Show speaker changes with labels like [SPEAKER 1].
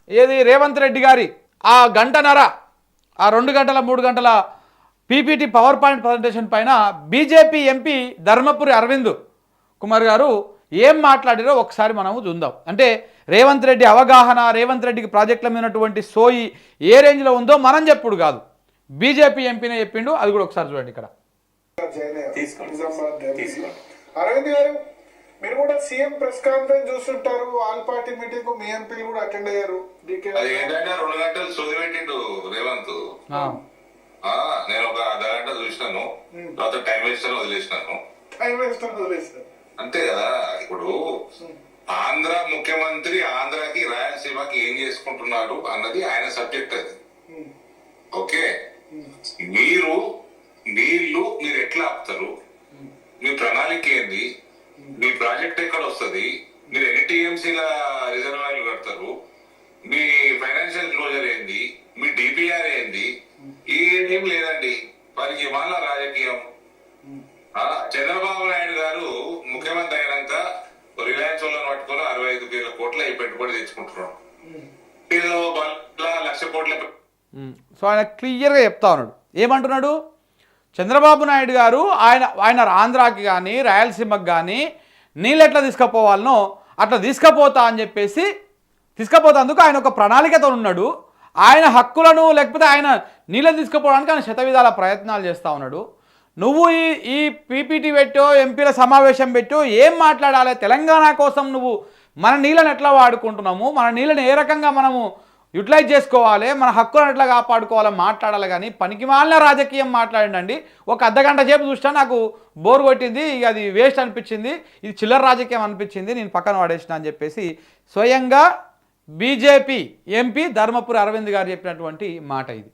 [SPEAKER 1] ఏది రేవంత్ రెడ్డి గారి ఆ గంటన్నర ఆ 2 గంటల 3 గంటల పీపీటీ పవర్ పాయింట్ ప్రజెంటేషన్ పైన బీజేపీ ఎంపీ ధర్మపురి అరవింద్ కుమార్ గారు ఏం మాట్లాడారో ఒకసారి మనము చూద్దాం. అంటే రేవంత్ రెడ్డి అవగాహన, రేవంత్ రెడ్డికి ప్రాజెక్టుల మీద ఉన్నటువంటి సోయి ఏ రేంజ్లో ఉందో మనం చెప్పుడు కాదు, బీజేపీ ఎంపీనే చెప్పిండు. అది కూడా ఒకసారి చూడండి. ఇక్కడ
[SPEAKER 2] అరవింద్ గారు, మీరు కూడా సీఎం ప్రెస్ కాన్ఫరెన్స్ చూస్తుంటారు, ఆల్ పార్టీ మీటింగ్ మీ ఎంపీలు కూడా అటెండ్ అయ్యారు.
[SPEAKER 3] 2 గంటలు సోది పెట్టిండు రేవంత్. నేను ఒక అర్ధగంట చూసినాను, తర్వాత టైం వేస్ట్ అని వదిలేసినాను. అంతే కదా. ఇప్పుడు ఆంధ్ర ముఖ్యమంత్రి ఆంధ్రాకి రాయలసీమకి ఏం చేసుకుంటున్నాడు అన్నది ఆయన సబ్జెక్ట్. అది ఓకే. మీరు ఎట్లా ఆపుతారు, మీ ప్రణాళిక ఏంది, మీ ప్రాజెక్ట్ ఎక్కడ వస్తుంది, మీరు ఎన్ని టీఎంసీల రిజర్వాయర్లు కడతారు, మీ ఫైనాన్షియల్ క్లోజర్ ఏంది, మీ డిపిఆర్ ఏంది, ఏం లేదండి. వారికి ఇవాళ రాజకీయం. చంద్రబాబు నాయుడు గారు ముఖ్యమంత్రి అయినాక రిలయన్స్ వాళ్ళని పట్టుకుని 65,000 కోట్ల పెట్టుబడి తెచ్చుకుంటున్నాం. ఏదో 1,00,000 కోట్ల.
[SPEAKER 1] సో ఆయన క్లియర్గా చెప్తా ఉన్నాడు. ఏమంటున్నాడు, చంద్రబాబు నాయుడు గారు ఆయన ఆంధ్రాకి కానీ రాయలసీమకి కానీ నీళ్ళు ఎట్లా తీసుకుపోవాలనో అట్లా తీసుకుపోతా అని చెప్పేసి తీసుకుపోతాందుకు ఆయన ఒక ప్రణాళికతో ఉన్నాడు. ఆయన హక్కులను లేకపోతే ఆయన నీళ్ళని తీసుకుపోవడానికి ఆయన శతవిధాల ప్రయత్నాలు చేస్తూ ఉన్నాడు. నువ్వు ఈ పీపీటీ పెట్టో, ఎంపీల సమావేశం పెట్టో ఏం మాట్లాడాలి, తెలంగాణ కోసం నువ్వు మన నీళ్ళని ఎట్లా వాడుకుంటున్నాము, మన నీళ్ళని ఏ రకంగా మనము యూటిలైజ్ చేసుకోవాలి, మన హక్కులను ఎట్లా కాపాడుకోవాలో మాట్లాడాలి. కానీ పనికిమాలిన రాజకీయం మాట్లాడండి. ఒక అర్ధగంట సేపు చూసినా నాకు బోర్ కొట్టింది, ఇక అది వేస్ట్ అనిపించింది, ఇది చిల్లర రాజకీయం అనిపించింది, నేను పక్కన పడేసిన అని చెప్పేసి స్వయంగా బీజేపీ ఎంపీ ధర్మపురి అరవింద్ గారు చెప్పినటువంటి మాట ఇది.